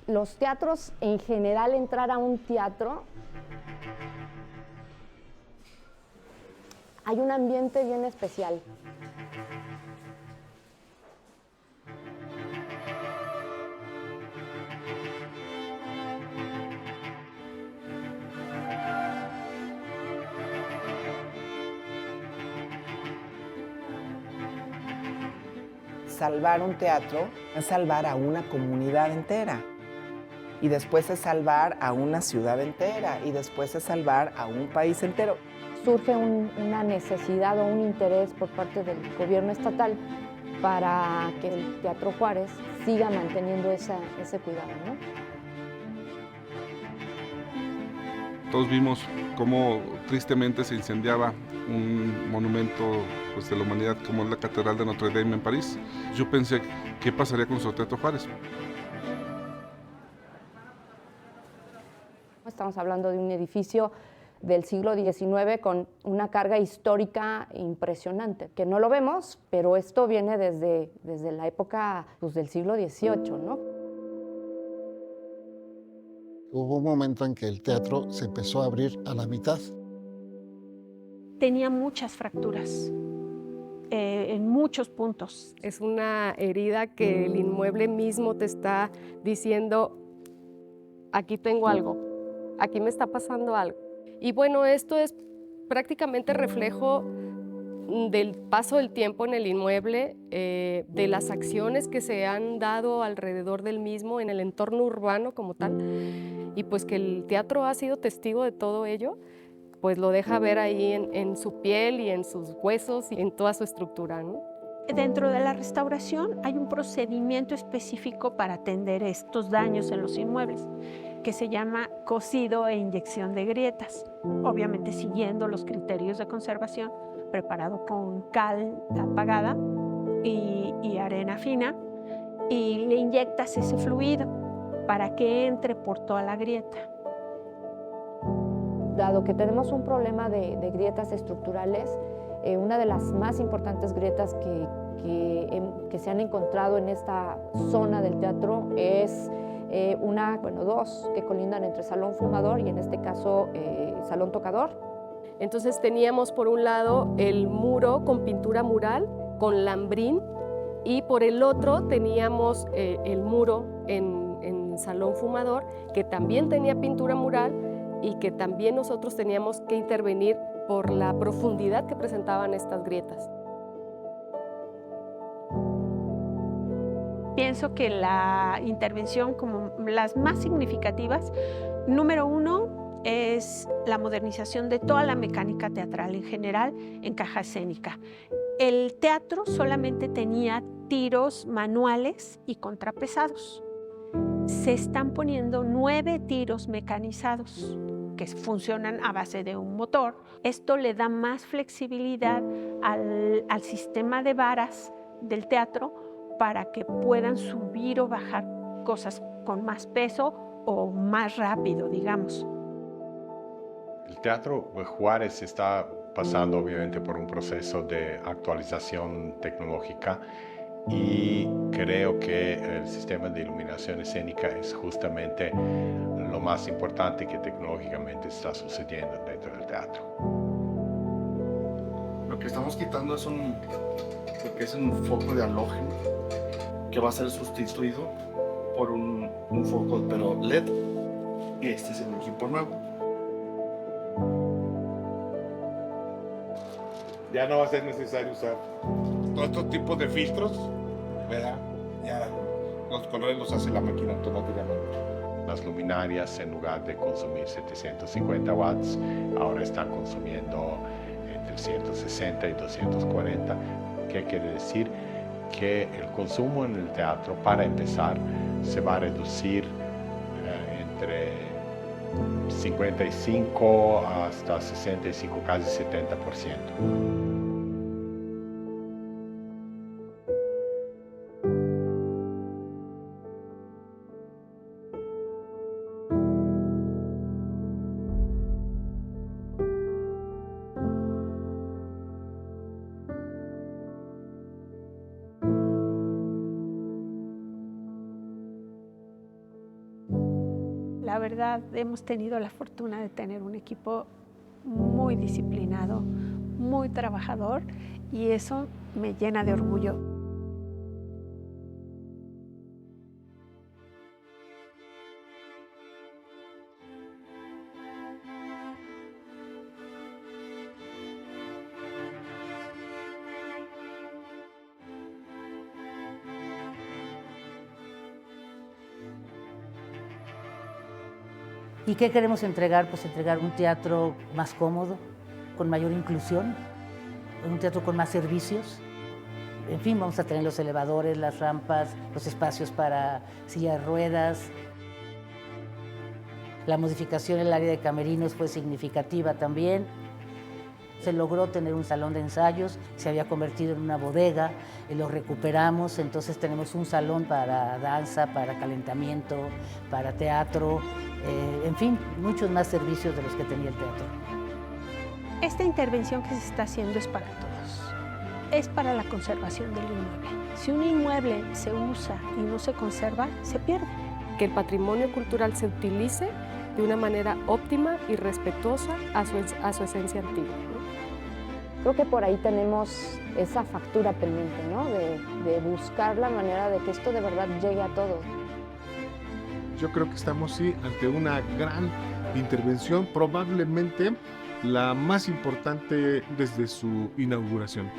Los teatros, en general, entrar a un teatro, hay un ambiente bien especial. Salvar un teatro es salvar a una comunidad entera. Y después es salvar a una ciudad entera. Y después es salvar a un país entero. Surge una necesidad o un interés por parte del gobierno estatal para que el Teatro Juárez siga manteniendo ese cuidado, ¿no? Todos vimos cómo tristemente se incendiaba un monumento, pues, de la humanidad como es la Catedral de Notre Dame en París. Yo pensé, ¿qué pasaría con nuestro Teatro Juárez? Estamos hablando de un edificio del siglo XIX con una carga histórica impresionante, que no lo vemos, pero esto viene desde la época, pues, del siglo XVIII, ¿no? Hubo un momento en que el teatro se empezó a abrir a la mitad. Tenía muchas fracturas en muchos puntos. Es una herida que el inmueble mismo te está diciendo, aquí tengo algo, aquí me está pasando algo. Y bueno, esto es prácticamente reflejo del paso del tiempo en el inmueble, de las acciones que se han dado alrededor del mismo, en el entorno urbano como tal, y pues que el teatro ha sido testigo de todo ello, pues lo deja ver ahí en su piel y en sus huesos y en toda su estructura, ¿no? Dentro de la restauración hay un procedimiento específico para atender estos daños en los inmuebles, que se llama cosido e inyección de grietas, obviamente siguiendo los criterios de conservación, preparado con cal apagada y arena fina, y le inyectas ese fluido para que entre por toda la grieta. Dado que tenemos un problema de grietas estructurales, una de las más importantes grietas que se han encontrado en esta zona del teatro es dos que colindan entre Salón Fumador y en este caso Salón Tocador. Entonces teníamos por un lado el muro con pintura mural, con lambrín, y por el otro teníamos el muro en Salón Fumador, que también tenía pintura mural y que también nosotros teníamos que intervenir por la profundidad que presentaban estas grietas. Pienso que la intervención, como las más significativas, número uno es la modernización de toda la mecánica teatral en general en caja escénica. El teatro solamente tenía tiros manuales y contrapesados. Se están poniendo 9 tiros mecanizados que funcionan a base de un motor. Esto le da más flexibilidad al sistema de varas del teatro para que puedan subir o bajar cosas con más peso o más rápido, digamos. El Teatro Juárez está pasando obviamente por un proceso de actualización tecnológica y creo que el sistema de iluminación escénica es justamente lo más importante que tecnológicamente está sucediendo dentro del teatro. Lo que estamos quitando es un foco de halógeno que va a ser sustituido por un foco pero LED. Este es el equipo nuevo. Ya no va a ser necesario usar todo este tipo de filtros, ¿verdad? Ya los colores los hace la máquina automáticamente. Las luminarias, en lugar de consumir 750 watts, ahora están consumiendo entre 160 y 240. ¿Qué quiere decir? Que el consumo en el teatro, para empezar, se va a reducir entre 55 hasta 65, casi 70%. verdad hemos tenido la fortuna de tener un equipo muy disciplinado, muy trabajador, y eso me llena de orgullo. ¿Y qué queremos entregar? Pues entregar un teatro más cómodo, con mayor inclusión, un teatro con más servicios. En fin, vamos a tener los elevadores, las rampas, los espacios para silla de ruedas. La modificación en el área de camerinos fue significativa también. Se logró tener un salón de ensayos, se había convertido en una bodega, lo recuperamos, entonces tenemos un salón para danza, para calentamiento, para teatro, en fin, muchos más servicios de los que tenía el teatro. Esta intervención que se está haciendo es para todos, es para la conservación del inmueble. Si un inmueble se usa y no se conserva, se pierde. Que el patrimonio cultural se utilice de una manera óptima y respetuosa a su esencia antigua, ¿no? Creo que por ahí tenemos esa factura pendiente, ¿no? De buscar la manera de que esto de verdad llegue a todos. Yo creo que estamos sí ante una gran intervención, probablemente la más importante desde su inauguración.